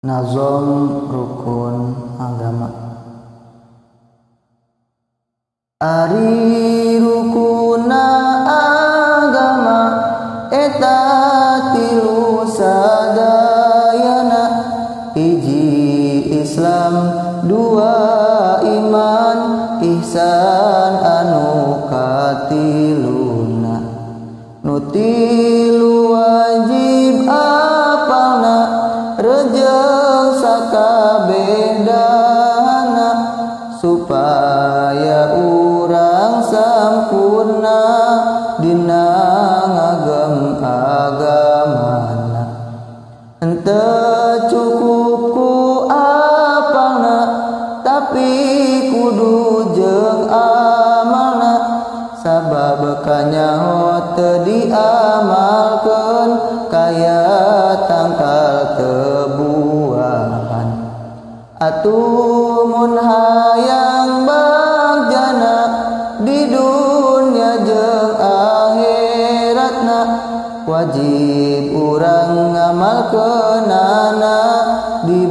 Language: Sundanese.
Nazom rukun agama. Ari rukuna agama eta tilu sadayana, hiji Islam, dua iman, ihsan anu katiluna. Nu tilu wajib apalna, rejeng sakabehana, supaya urang sampurna dina ngagem agamana. Henteu cukup ku apalna, tapi kudu jeung amalna, sabab kanyaho teu diamalkeun kaya tangkal teu buahan. Atuh mun hayang bagjana di dunya jeung akhiratna, wajib urang ngamalkeunana di